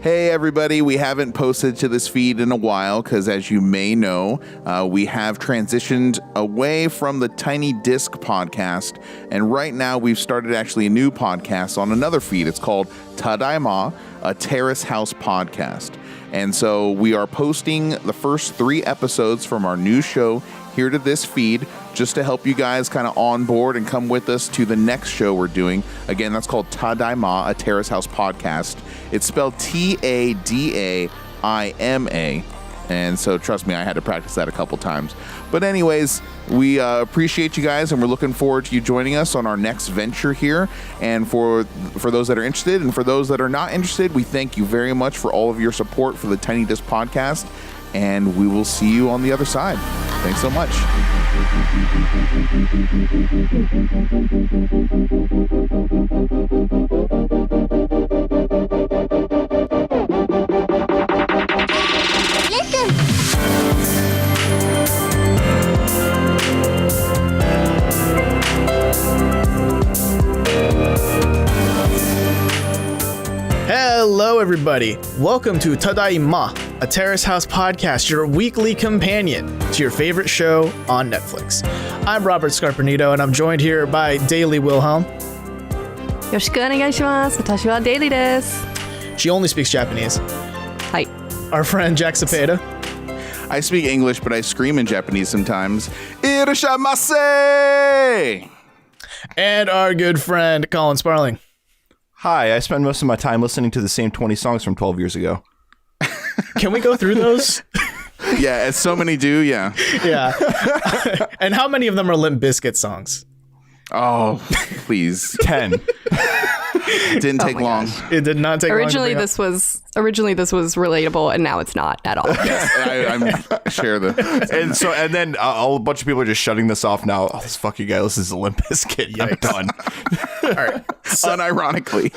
Hey everybody, we haven't posted to this feed in a while because as you may know, we have transitioned away from the Tiny Disc podcast, and right now we've started actually a new podcast on another feed. It's called Tadaima, a Terrace House Podcast. And so we are posting the first 3 episodes from our new show here to this feed just to help you guys kind of on board and come with us to the next show we're doing. Again, that's called Tadaima, a Terrace House Podcast. It's spelled Tadaima. And so trust me, I had to practice that a couple times. But anyways, we appreciate you guys, and we're looking forward to you joining us on our next venture here. And for those that are interested and for those that are not interested, we thank you very much for all of your support for the Tiny Disc podcast. And we will see you on the other side. Thanks so much. Hello, everybody. Welcome to Tadaima, a Terrace House Podcast, your weekly companion to your favorite show on Netflix. I'm Robert Scarpanito, and I'm joined here by Daily Wilhelm. よろしくお願いします。私は Daily です。 She only speaks Japanese. はい。 Our friend Jack Cepeda. I speak English, but I scream in Japanese sometimes. Irashamase! And our good friend Colin Sparling. Hi, I spend most of my time listening to the same 20 songs from 12 years ago. Can we go through those? Yeah, as so many do, yeah. Yeah. And how many of them are Limp Bizkit songs? Oh, please. 10. It didn't take long. It did not take Originally, long. this was relatable, and now it's not at all. I'm share the. And then a bunch of people are just shutting this off now. Oh, this fuck you guy listens to Limp Bizkit. I'm done. All right. Unironically.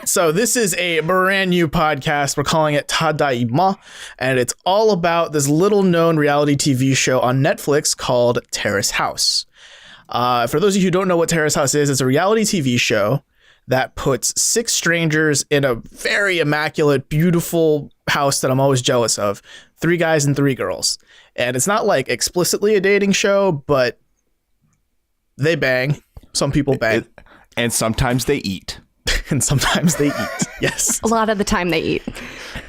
So this is a brand new podcast. We're calling it Tadaima, and it's all about this little known reality TV show on Netflix called Terrace House. For those of you who don't know what Terrace House is, it's a reality TV show that puts 6 strangers in a very immaculate, beautiful house that I'm always jealous of. 3 guys and 3 girls. And it's not like explicitly a dating show, but they bang. Some people bang. And sometimes they eat. And sometimes they eat. Yes. A lot of the time they eat.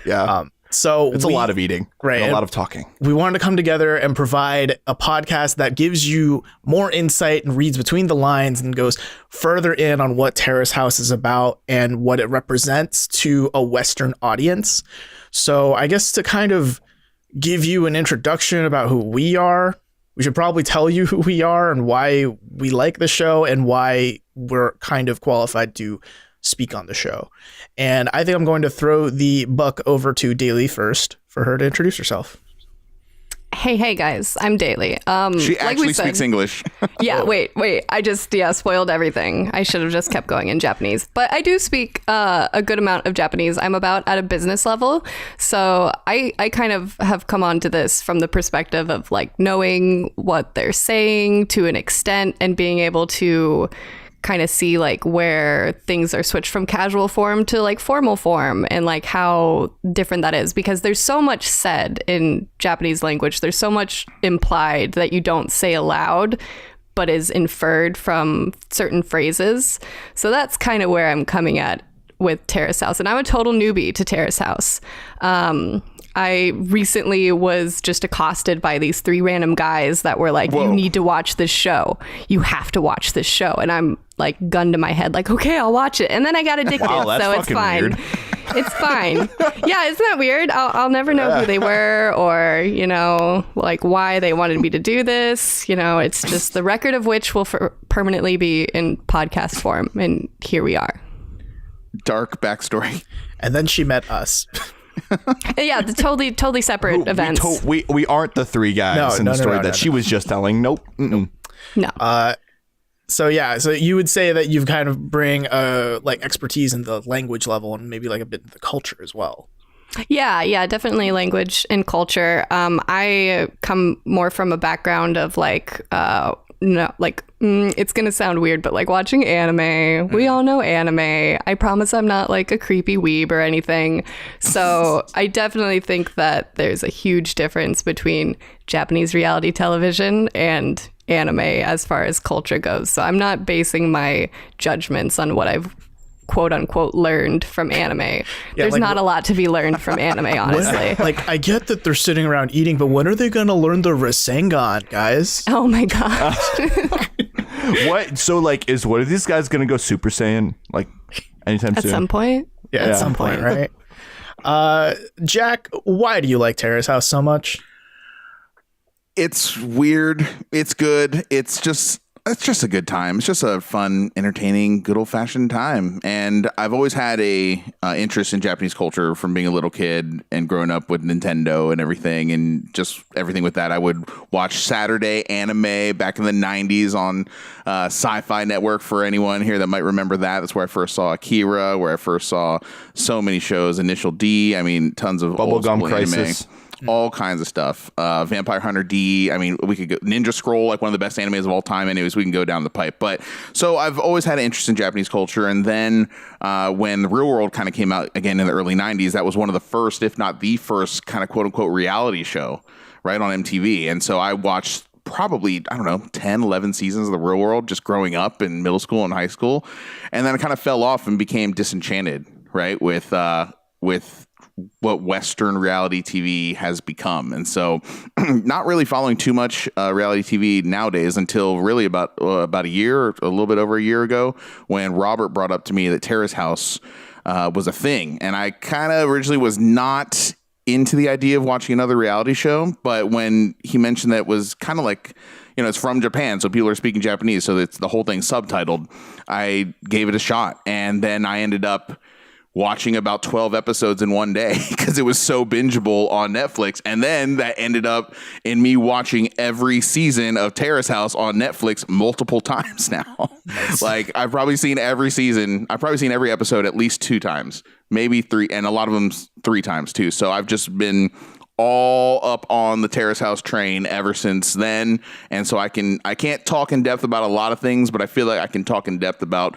Yeah. So it's a lot of eating. Right. And a lot of talking. We wanted to come together and provide a podcast that gives you more insight and reads between the lines and goes further in on what Terrace House is about and what it represents to a Western audience. So I guess to kind of give you an introduction about who we are, we should probably tell you who we are and why we like the show and why we're kind of qualified to speak on the show. And I think I'm going to throw the buck over to Daily first for her to introduce herself. Hey guys, I'm Daily. She actually speaks English. Yeah, wait. I just spoiled everything. I should have just kept going in Japanese. But I do speak a good amount of Japanese. I'm about at a business level. So I kind of have come onto this from the perspective of like knowing what they're saying to an extent and being able to kind of see like where things are switched from casual form to like formal form and like how different that is, because there's so much said in Japanese language. There's so much implied that you don't say aloud, but is inferred from certain phrases. So that's kind of where I'm coming at with Terrace House. And I'm a total newbie to Terrace House. I recently was just accosted by these 3 random guys that were like, You need to watch this show. You have to watch this show. And I'm like gun to my head, like, okay, I'll watch it. And then I got addicted. Wow, that's so it's fine. weird. It's fine. Yeah, isn't that weird? I'll never know who they were or, you know, like why they wanted me to do this. You know, it's just the record of which will permanently be in podcast form. And here we are. Dark backstory. And then she met us. Yeah, the totally separate events. We aren't the 3 guys in the story that she was just telling. Nope. Mm-mm. No. So you would say that you've kind of bring like expertise in the language level and maybe like a bit of the culture as well. Yeah, definitely language and culture. I come more from a background of like no, like, it's going to sound weird, but like watching anime, we all know anime. I promise I'm not like a creepy weeb or anything. So I definitely think that there's a huge difference between Japanese reality television and anime as far as culture goes. So I'm not basing my judgments on what I've quote unquote learned from anime. There's like, not a lot to be learn from anime, honestly. Like, I get that they're sitting around eating, but when are they going to learn the Rasengan, guys? Oh my gosh. What? So like, what are these guys gonna go Super Saiyan like anytime At soon? some point. Yeah, at some point, right? Jack, why do you like Terrace House so much? It's weird. It's good. It's just a good time. It's just a fun, entertaining, good old-fashioned time. And I've always had a interest in Japanese culture from being a little kid and growing up with Nintendo and everything, and just everything with that. I would watch Saturday anime back in the 90s on Sci-Fi Network, for anyone here that might remember that. That's where I first saw Akira, where I first saw so many shows. Initial D, I mean, tons of Bubblegum Anime. Crisis. All kinds of stuff. Vampire Hunter D. I mean, we could go Ninja Scroll, like one of the best animes of all time. Anyways, we can go down the pipe. But so I've always had an interest in Japanese culture. And then when the Real World kind of came out again in the early 90s, that was one of the first, if not the first, kind of quote unquote reality show, right, on MTV. And so I watched probably, I don't know, 10, 11 seasons of the Real World just growing up in middle school and high school. And then I kind of fell off and became disenchanted, right, with what Western reality TV has become. And so not really following too much reality TV nowadays until really about a year, or a little bit over a year ago, when Robert brought up to me that Terrace House was a thing. And I kind of originally was not into the idea of watching another reality show. But when he mentioned that it was kind of like, you know, it's from Japan, so people are speaking Japanese, so it's the whole thing subtitled, I gave it a shot. And then I ended up watching about 12 episodes in one day because it was so bingeable on Netflix. And then that ended up in me watching every season of Terrace House on Netflix multiple times now. Nice. Like, I've probably seen every season. I've probably seen every episode at least 2 times, maybe 3, and a lot of them 3 times too. So I've just been all up on the Terrace House train ever since then. And so I can't talk in depth about a lot of things, but I feel like I can talk in depth about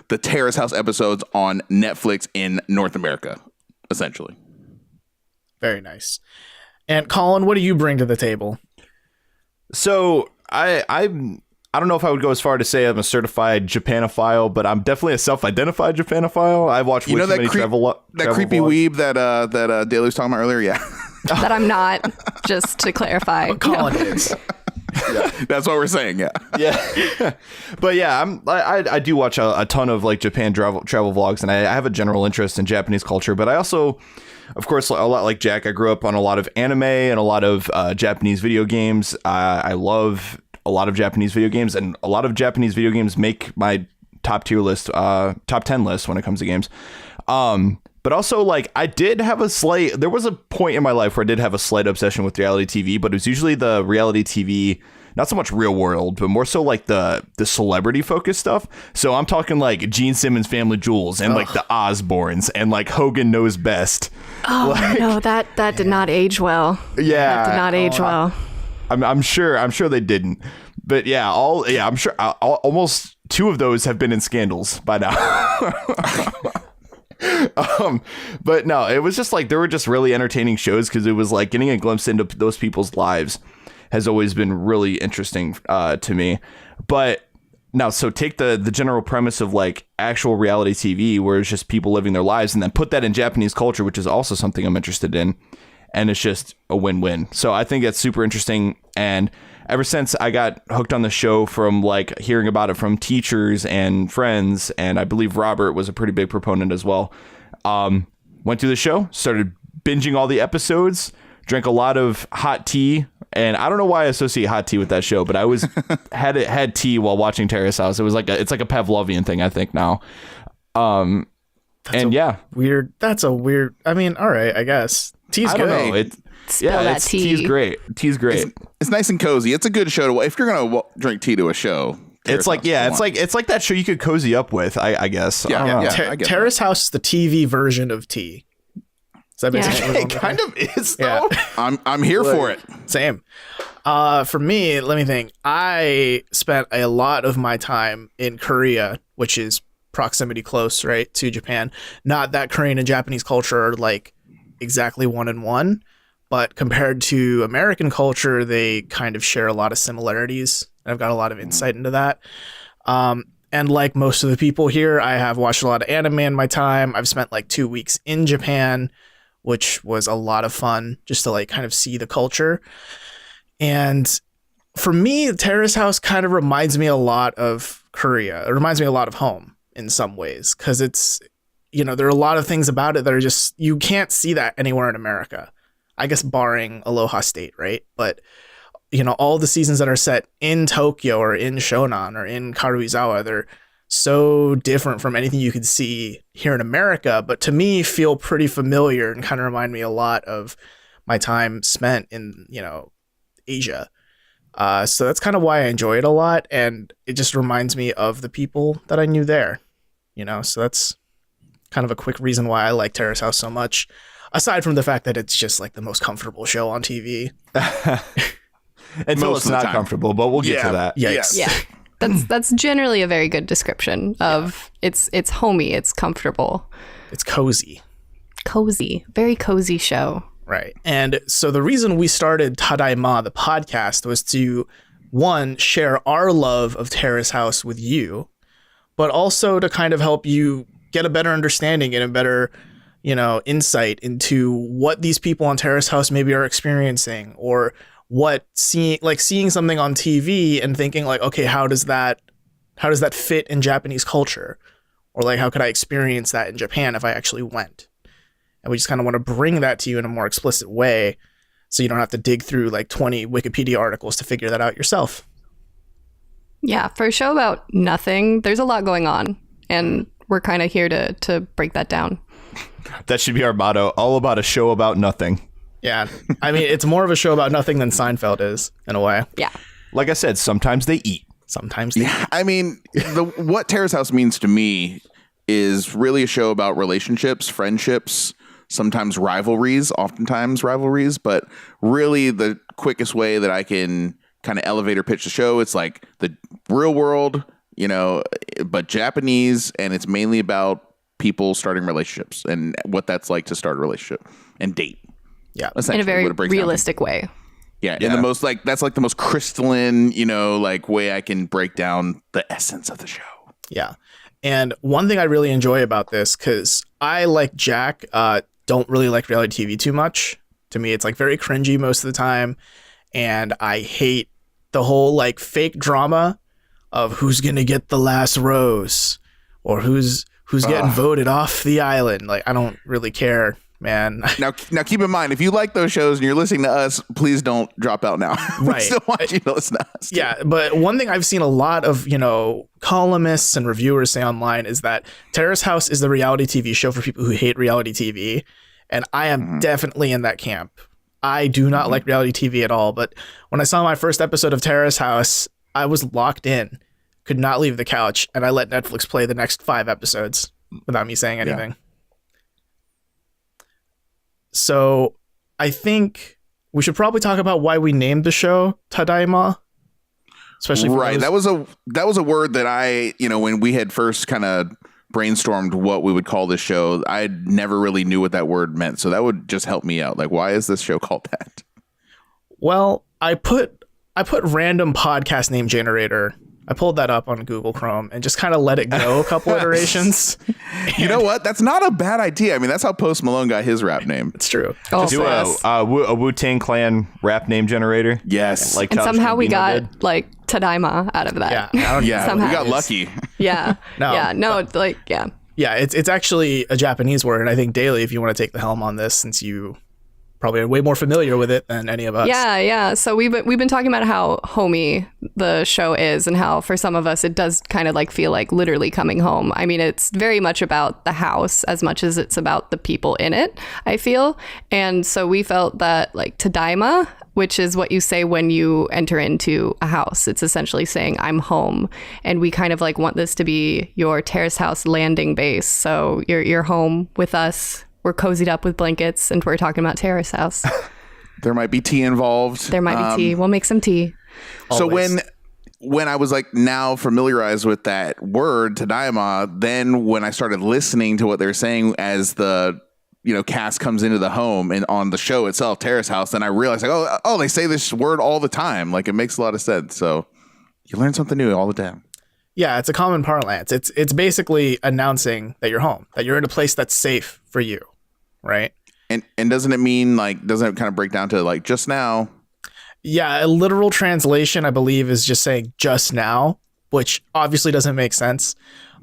the Terrace House episodes on Netflix in North America, essentially. Very nice. And Colin, what do you bring to the table? So I don't know if I would go as far to say I'm a certified Japanophile, but I'm definitely a self-identified Japanophile. I watch way too many travel creepy vlogs. weeb that Daly was talking about earlier. Yeah, that I'm not. Just to clarify, but Colin is. Yeah, that's what we're saying. Yeah. But yeah, I do watch a ton of like Japan travel vlogs, and I have a general interest in Japanese culture. But I also, of course, a lot like Jack, I grew up on a lot of anime and a lot of Japanese video games. I love a lot of Japanese video games, and a lot of Japanese video games make my top 10 list when it comes to games. But also, like, there was a point in my life where I did have a slight obsession with reality TV, but it was usually the reality TV, not so much Real World, but more so like the celebrity focused stuff. So I'm talking like Gene Simmons' Family Jewels and like the Osbournes and like Hogan Knows Best. Oh, like, no, that did not age well. Yeah. That did not age well. I'm sure they didn't. But yeah, I'm sure almost 2 of those have been in scandals by now. But no, it was just like, they were just really entertaining shows because it was like getting a glimpse into those people's lives has always been really interesting to me. But now, so take the general premise of like actual reality TV where it's just people living their lives, and then put that in Japanese culture, which is also something I'm interested in, and it's just a win-win. So I think that's super interesting. And ever since I got hooked on the show from like hearing about it from teachers and friends, and I believe Robert was a pretty big proponent as well, went through the show, started binging all the episodes, drank a lot of hot tea. And I don't know why I associate hot tea with that show, but I was had tea while watching Terrace House. It was like it's like a Pavlovian thing, I think now. Weird. That's a weird. I mean, all right, I guess tea's good. I don't know. Tea's great. Tea's great. It's nice and cozy. It's a good show to. If you're gonna drink tea to a show, it's like it's like that show you could cozy up with. I guess. Yeah. Terrace House is the TV version of tea. So that basically It kind of is, though. Yeah. I'm here for it. Same. For me, let me think. I spent a lot of my time in Korea, which is proximity close, right, to Japan. Not that Korean and Japanese culture are like exactly one in one, but compared to American culture, they kind of share a lot of similarities. I've got a lot of insight into that. And like most of the people here, I have watched a lot of anime in my time. I've spent like 2 weeks in Japan, which was a lot of fun just to like kind of see the culture. And for me, Terrace House kind of reminds me a lot of Korea. It reminds me a lot of home in some ways, because it's, you know, there are a lot of things about it that are just, you can't see that anywhere in America. I guess barring Aloha State, right? But, you know, all the seasons that are set in Tokyo or in Shonan or in Karuizawa, they're so different from anything you could see here in America, but to me feel pretty familiar and kind of remind me a lot of my time spent in, you know, Asia. So that's kind of why I enjoy it a lot. And it just reminds me of the people that I knew there, you know, so that's kind of a quick reason why I like Terrace House so much, aside from the fact that it's just like the most comfortable show on TV. Until it's not comfortable, but we'll get to that. Yikes. Yeah. That's generally a very good description of it's homey, it's comfortable. It's cozy. Cozy. Very cozy show. Right. And so the reason we started Tadaima, the podcast, was to, one, share our love of Terrace House with you, but also to kind of help you get a better understanding and a better, you know, insight into what these people on Terrace House maybe are experiencing, or what seeing something on TV and thinking like, okay, how does that fit in Japanese culture? Or like, how could I experience that in Japan if I actually went? And we just kind of want to bring that to you in a more explicit way, so you don't have to dig through like 20 Wikipedia articles to figure that out yourself. Yeah, for a show about nothing, there's a lot going on, and we're kind of here to break that down. That should be our motto, all about a show about nothing. Yeah. I mean, it's more of a show about nothing than Seinfeld is, in a way. Yeah. Like I said, sometimes they eat. Sometimes they eat. I mean, what Terrace House means to me is really a show about relationships, friendships, sometimes rivalries, oftentimes rivalries, but really the quickest way that I can kind of elevator pitch the show, it's like the real world, you know, but Japanese, and it's mainly about people starting relationships and what that's like to start a relationship and date. Yeah. In a very realistic way. Yeah, in the most like, that's like the most crystalline, you know, like way I can break down the essence of the show. Yeah. And one thing I really enjoy about this, because I, like Jack, don't really like reality TV too much. To me, it's like very cringy most of the time. And I hate the whole like fake drama of who's going to get the last rose, or who's getting voted off the island. Like, I don't really care, man. Now keep in mind, if you like those shows and you're listening to us, please don't drop out now. Right. We still want you to listen to us. Yeah, but one thing I've seen a lot of, you know, columnists and reviewers say online is that Terrace House is the reality TV show for people who hate reality TV. And I am definitely in that camp. I do not like reality TV at all. But when I saw my first episode of Terrace House, I was locked in, could not leave the couch, and I let Netflix play the next 5 episodes without me saying anything. Yeah. So I think we should probably talk about why we named the show Tadaima. Especially for right. That was a word that I, you know, when we had first kind of brainstormed what we would call this show, I never really knew what that word meant. So that would just help me out. Like, why is this show called that? Well, I put random podcast name generator. I pulled that up on Google Chrome and just kind of let it go a couple iterations. You know what? That's not a bad idea. I mean, that's how Post Malone got his rap name. It's true. Do a Wu-Tang Clan rap name generator. Yes. Like, and somehow we got like Tadaima out of that. Yeah, we got lucky. Yeah. Yeah, it's actually a Japanese word, and I think Daly, if you want to take the helm on this, since you probably are way more familiar with it than any of us. Yeah. So we've been talking about how homey the show is, and how for some of us it does kind of like feel like literally coming home. I mean, it's very much about the house as much as it's about the people in it, I feel. And so we felt that like Tadaima, which is what you say when you enter into a house, it's essentially saying I'm home. And we kind of like want this to be your Terrace House landing base. So you're home with us we're cozied up with blankets and we're talking about Terrace House. There might be tea involved. There might be tea. We'll make some tea. So Always. when I was like now familiarized with that word Tadaima, then when I started listening to what they're saying as the cast comes into the home and on the show itself, Terrace House, then I realized like oh they say this word all the time. Like it makes a lot of sense. So you learn something new all the time. Yeah, it's a common parlance. It's basically announcing that you're home, that you're in a place that's safe for you, right? And doesn't it kind of break down to like just now? Yeah, a literal translation, I believe, is just saying just now, which obviously doesn't make sense.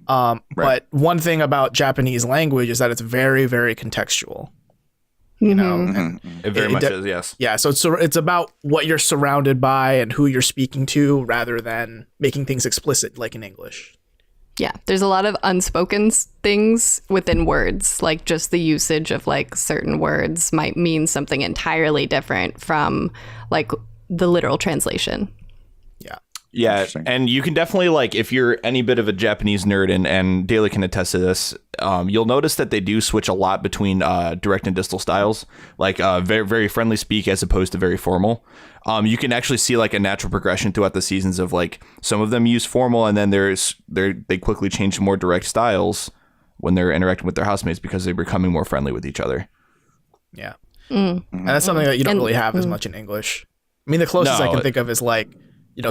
But one thing about Japanese language is that it's very, very contextual. You know, It very much is, yes. Yeah, so it's about what you're surrounded by and who you're speaking to rather than making things explicit like in English. Yeah, there's a lot of unspoken things within words, like just the usage of like certain words might mean something entirely different from like the literal translation. Yeah, and you can definitely, like, if you're any bit of a Japanese nerd, and Daly can attest to this, you'll notice that they do switch a lot between direct and distal styles, like very, very friendly speak as opposed to very formal. You can actually see like a natural progression throughout the seasons of like some of them use formal, and then they quickly change to more direct styles when they're interacting with their housemates because they're becoming more friendly with each other. Yeah, and that's something that you don't really have as much in English. I mean, the closest I can think of is like,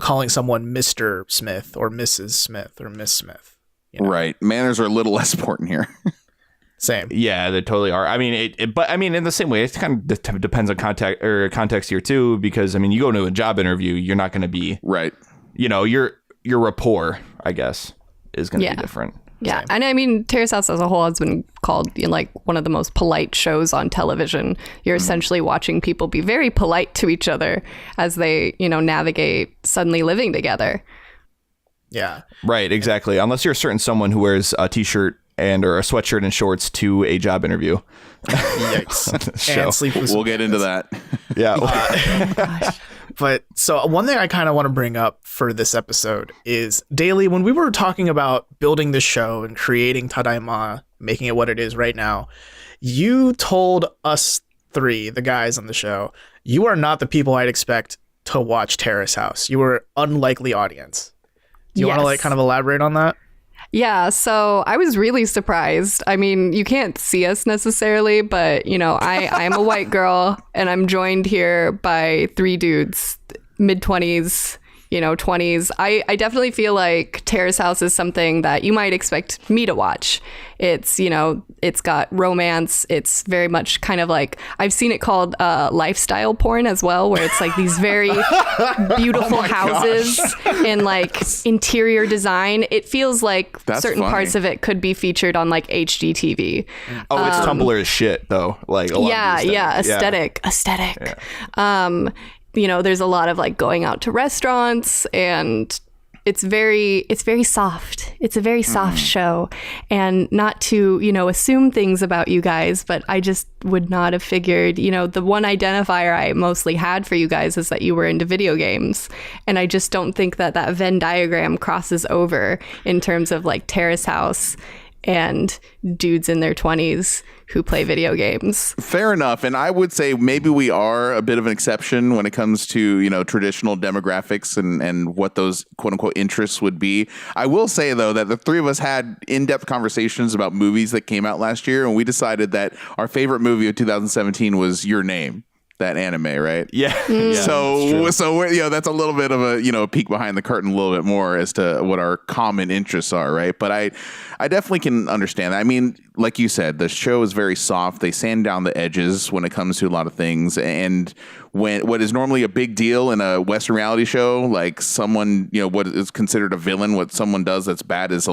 calling someone Mr. Smith or Mrs. Smith or Miss Smith. Right. Manners are a little less important here. Same. Yeah, they totally are. I mean, but I mean, in the same way, it kind of depends on context here too, because I mean, you go to a job interview, you're not going to be right. Your rapport, I guess, is going to be different. Yeah, and I mean, Terrace House as a whole has been called like one of the most polite shows on television. You're essentially watching people be very polite to each other as they, navigate suddenly living together. Yeah. Right, exactly. Unless you're a certain someone who wears a t-shirt or a sweatshirt and shorts to a job interview. Yikes. And sleepless. We'll get into that. Yeah. Oh gosh. But so one thing I kind of want to bring up for this episode is, Daly, when we were talking about building the show and creating Tadaima, making it what it is right now, you told us three, the guys on the show, you are not the people I'd expect to watch Terrace House. You were an unlikely audience. Do you want to like kind of elaborate on that? Yeah, so I was really surprised. I mean, you can't see us necessarily, but, I'm a white girl and I'm joined here by three dudes, mid-20s, 20s. I definitely feel like Terrace House is something that you might expect me to watch. It's, it's got romance. It's very much kind of like, I've seen it called lifestyle porn as well, where it's like these very beautiful houses and like interior design. It feels like certain parts of it could be featured on like HGTV. Oh, it's Tumblr as shit though. Like aesthetic. Yeah. There's a lot of like going out to restaurants, and it's very soft. It's a very soft show, and not to, assume things about you guys, but I just would not have figured, the one identifier I mostly had for you guys is that you were into video games. And I just don't think that Venn diagram crosses over in terms of like Terrace House and dudes in their 20s who play video games. Fair enough. And I would say maybe we are a bit of an exception when it comes to, traditional demographics and what those quote unquote interests would be. I will say, though, that the three of us had in-depth conversations about movies that came out last year, and we decided that our favorite movie of 2017 was Your Name. That anime, right? Yeah. So we're, that's a little bit of a peek behind the curtain a little bit more as to what our common interests are, right? But I definitely can understand that. I mean, like you said, the show is very soft. They sand down the edges when it comes to a lot of things, and what is normally a big deal in a Western reality show, like someone, what is considered a villain, what someone does that's bad is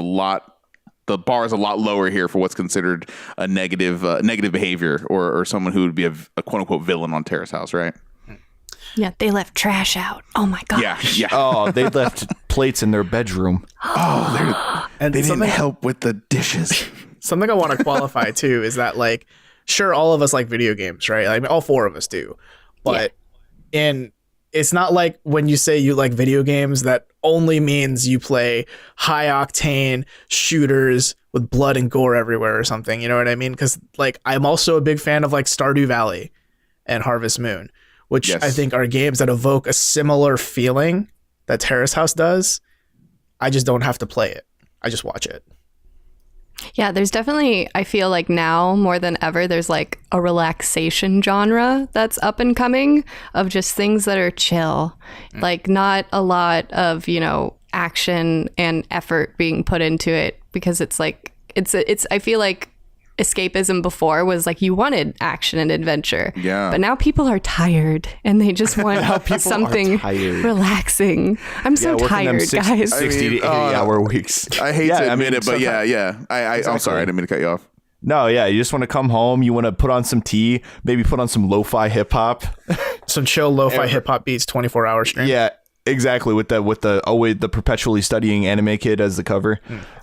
the bar is a lot lower here for what's considered a negative behavior or someone who would be a quote unquote villain on Terrace House, right? Yeah, they left trash out. Oh my gosh. Yeah. Oh, they left plates in their bedroom. And they didn't help with the dishes. Something I want to qualify too is that, like, sure, all of us like video games, right? I mean, all four of us do, but in it's not like when you say you like video games, that only means you play high octane shooters with blood and gore everywhere or something. You know what I mean? Because like I'm also a big fan of like Stardew Valley and Harvest Moon, which Yes. I think are games that evoke a similar feeling that Terrace House does. I just don't have to play it. I just watch it. Yeah, there's definitely, I feel like now more than ever, there's like a relaxation genre that's up and coming of just things that are chill. Like not a lot of, you know, action and effort being put into it, because it's like, it's I feel like escapism before was like you wanted action and adventure. Yeah. But now people are tired and they just want something relaxing. I'm so tired, guys. 60 to 80 hour weeks. I hate to admit it, but I'm sorry, I didn't mean to cut you off. No, yeah, you just want to come home, you want to put on some tea, maybe put on some lo-fi hip-hop. Some chill lo-fi hip-hop beats, 24-hour stream. Yeah, exactly, with the perpetually studying anime kid as the cover.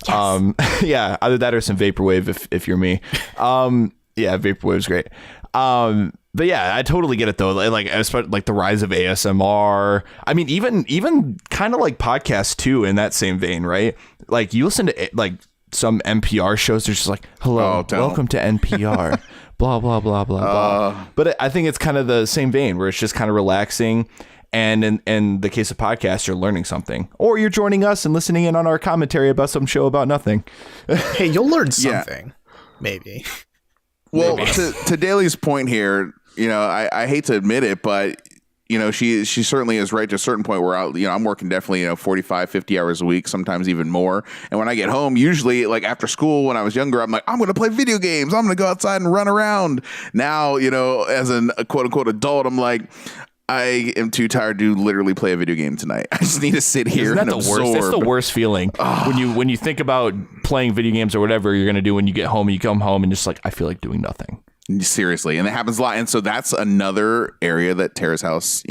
Yes. Yeah, either that or some vaporwave if you're me. Yeah, vaporwave's great. But yeah, I totally get it though. Like especially like the rise of ASMR. I mean, even kind of like podcasts too in that same vein, right? Like you listen to like some NPR shows, they're just like, hello, welcome to NPR. Blah blah blah blah blah. But I think it's kind of the same vein where it's just kind of relaxing. And in the case of podcasts, you're learning something, or you're joining us and listening in on our commentary about some show about nothing. Hey, you'll learn something, maybe. Well, to Daly's point here, you know, I hate to admit it, but you know, she certainly is right to a certain point where I'm working definitely 45, 50 hours a week, sometimes even more. And when I get home, usually like after school when I was younger, I'm like, I'm going to play video games. I'm going to go outside and run around. Now, as a quote unquote adult, I'm like, I am too tired to literally play a video game tonight. I just need to sit here and absorb. That's the worst feeling when you think about playing video games or whatever you're going to do when you get home. You come home and just like, I feel like doing nothing. Seriously. And it happens a lot. And so that's another area that Terrace House,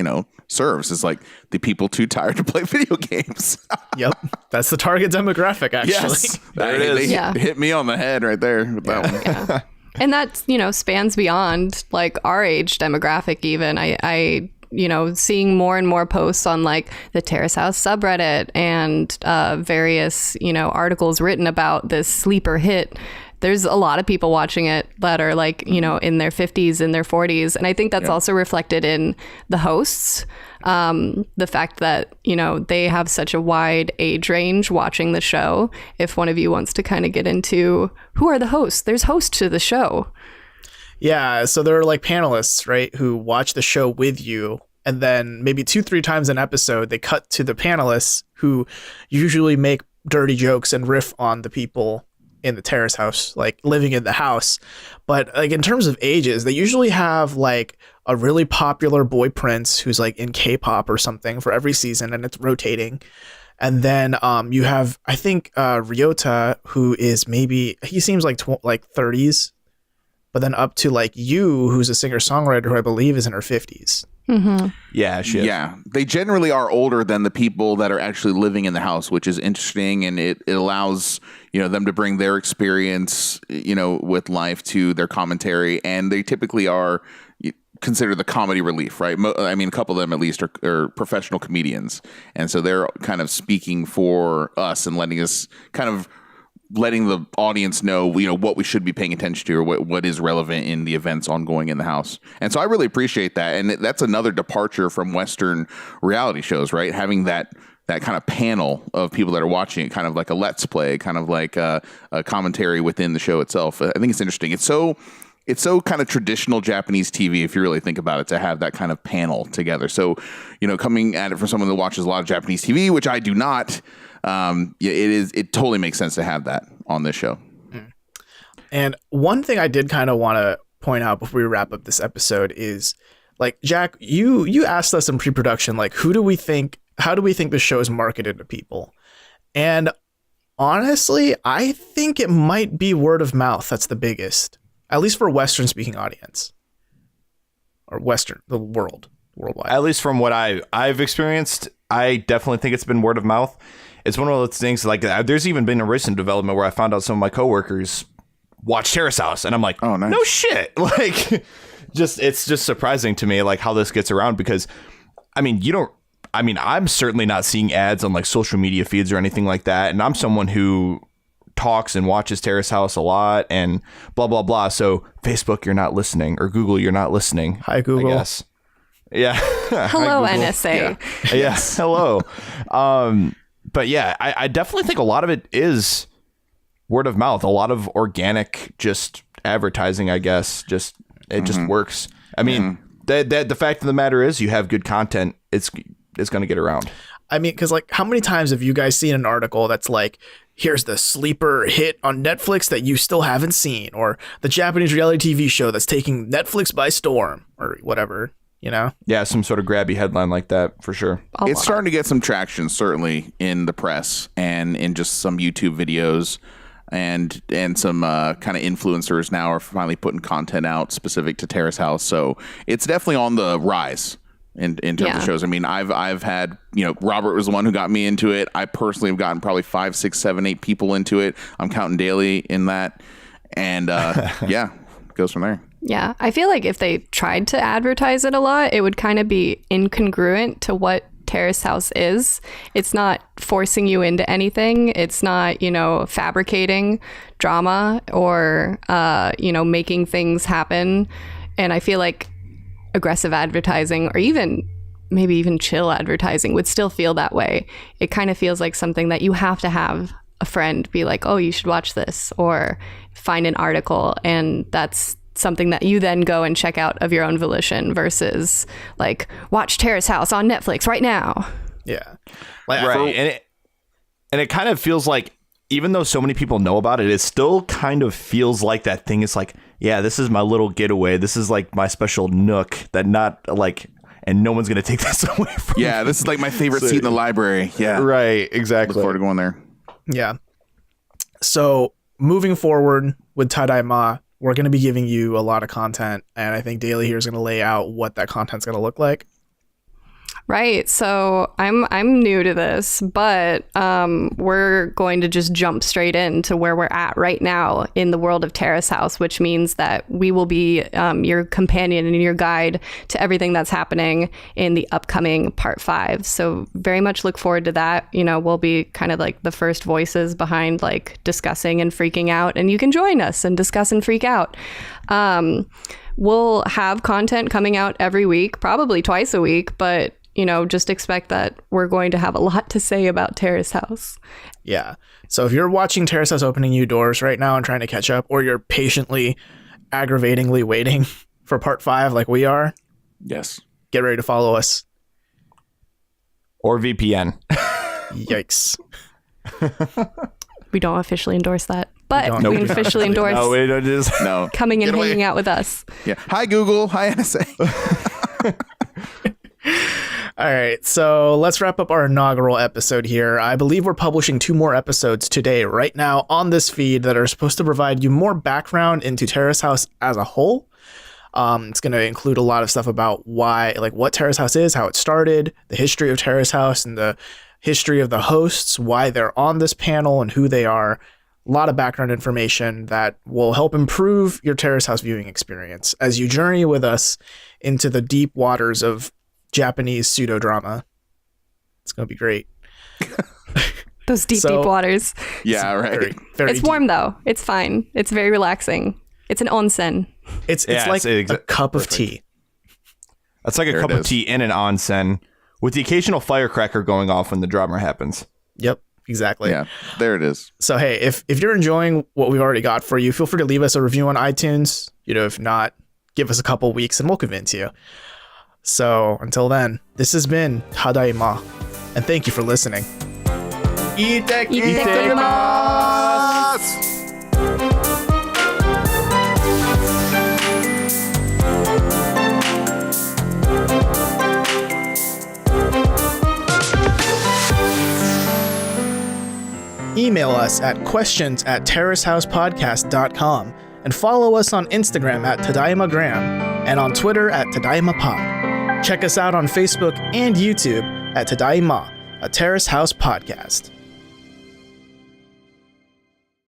serves, is like the people too tired to play video games. Yep. That's the target demographic, actually. Yes. There it is. They hit me on the head right there with that one. Yeah. And that, spans beyond like our age demographic even. I seeing more and more posts on like the Terrace House subreddit and various, articles written about this sleeper hit. There's a lot of people watching it that are like, in their 50s and their 40s. And I think that's also reflected in the hosts. The fact that, they have such a wide age range watching the show. If one of you wants to kind of get into who are the hosts, there's hosts to the show. Yeah, so there are like panelists, right, who watch the show with you, and then maybe 2-3 times an episode, they cut to the panelists who usually make dirty jokes and riff on the people in the Terrace House, like living in the house. But like in terms of ages, they usually have like a really popular boy prince who's like in K-pop or something for every season, and it's rotating. And then you have, I think, Ryota, who is he seems like 30s. But then up to like you, who's a singer-songwriter who I believe is in her 50s. Mm-hmm. Yeah, shit. Yeah. They generally are older than the people that are actually living in the house, which is interesting. And it allows, them to bring their experience, with life to their commentary. And they typically are considered the comedy relief, right? I mean, a couple of them at least are professional comedians. And so they're kind of speaking for us and letting the audience know, what we should be paying attention to, or what is relevant in the events ongoing in the house. And so I really appreciate that. And that's another departure from Western reality shows, right? Having that kind of panel of people that are watching it, kind of like a let's play, kind of like a commentary within the show itself. I think it's interesting. It's so kind of traditional Japanese TV, if you really think about it, to have that kind of panel together. So, coming at it from someone that watches a lot of Japanese TV, which I do not, it totally makes sense to have that on this show. And one thing I did kind of want to point out before we wrap up this episode is, like, Jack, you asked us in pre-production, like, how do we think the show is marketed to people? And honestly, I think it might be word of mouth that's the biggest, at least for a Western speaking audience, or the worldwide. At least from what I've experienced, I definitely think it's been word of mouth. It's one of those things, like, there's even been a recent development where I found out some of my coworkers watch Terrace House, and I'm like, oh, nice. No shit. Like, it's just surprising to me, like, how this gets around, because I'm certainly not seeing ads on like social media feeds or anything like that. And I'm someone who talks and watches Terrace House a lot and blah, blah, blah. So Facebook, you're not listening, or Google, you're not listening. Hi, Google. I guess. Yeah. Hello, Hi, Google. NSA. Yeah. Yes. Hello. But yeah, I definitely think a lot of it is word of mouth, a lot of organic, just advertising, I guess. Just works. I mean, the fact of the matter is you have good content. It's going to get around. I mean, because like, how many times have you guys seen an article that's like, here's the sleeper hit on Netflix that you still haven't seen, or the Japanese reality TV show that's taking Netflix by storm, or whatever, you know? Yeah, some sort of grabby headline like that, for sure. It's starting to get some traction, certainly in the press and in just some YouTube videos, and some kind of influencers now are finally putting content out specific to Terrace House. So it's definitely on the rise. In terms of shows. I mean, I've had, Robert was the one who got me into it. I personally have gotten probably 5, 6, 7, 8 people into it. I'm counting daily in that. And yeah, it goes from there. Yeah. I feel like if they tried to advertise it a lot, it would kind of be incongruent to what Terrace House is. It's not forcing you into anything. It's not, fabricating drama or, making things happen. And I feel like aggressive advertising, or maybe even chill advertising, would still feel that way. It kind of feels like something that you have to have a friend be like, oh, you should watch this, or find an article, and that's something that you then go and check out of your own volition, versus like, watch Terrace House on Netflix right now. Yeah. Right. And it kind of feels like, even though so many people know about it, it still kind of feels like that thing. It's like, yeah, this is my little getaway. This is like my special nook that and no one's going to take this away from me. Yeah, this is like my favorite seat in the library. Yeah. Right, exactly. Look forward to going there. Yeah. So moving forward with Tadaima, we're going to be giving you a lot of content. And I think Daily here is going to lay out what that content's going to look like. Right. So I'm new to this, but we're going to just jump straight into where we're at right now in the world of Terrace House, which means that we will be your companion and your guide to everything that's happening in the upcoming part 5. So very much look forward to that. We'll be kind of like the first voices behind like discussing and freaking out, and you can join us and discuss and freak out. We'll have content coming out every week, probably twice a week, but just expect that we're going to have a lot to say about Terrace House. Yeah. So if you're watching Terrace House opening new doors right now and trying to catch up, or you're patiently, aggravatingly waiting for part 5 like we are, yes, get ready to follow us. Or VPN. Yikes. We don't officially endorse that, but we officially endorse coming and hanging out with us. Yeah. Hi, Google. Hi, NSA. All right, so let's wrap up our inaugural episode here. I believe we're publishing 2 more episodes today, right now, on this feed that are supposed to provide you more background into Terrace House as a whole. It's going to include a lot of stuff about what Terrace House is, how it started, the history of Terrace House, and the history of the hosts, why they're on this panel, and who they are. A lot of background information that will help improve your Terrace House viewing experience as you journey with us into the deep waters of Japanese pseudo-drama. It's going to be great. Those deep waters. Yeah, right. Very, very it's deep. warm, though. It's fine. It's very relaxing. It's an onsen. It's like a cup of tea. It's like a cup of tea in an onsen with the occasional firecracker going off when the drama happens. Yep, exactly. Yeah, there it is. So, hey, if you're enjoying what we've already got for you, feel free to leave us a review on iTunes. If not, give us a couple weeks and we'll convince you. So until then, this has been Tadaima, and thank you for listening. Ittekimasu! Email us at questions@terracehousepodcast.com and follow us on Instagram at TadaimaGram and on Twitter at TadaimaPod. Check us out on Facebook and YouTube at Tadaima, a Terrace House podcast.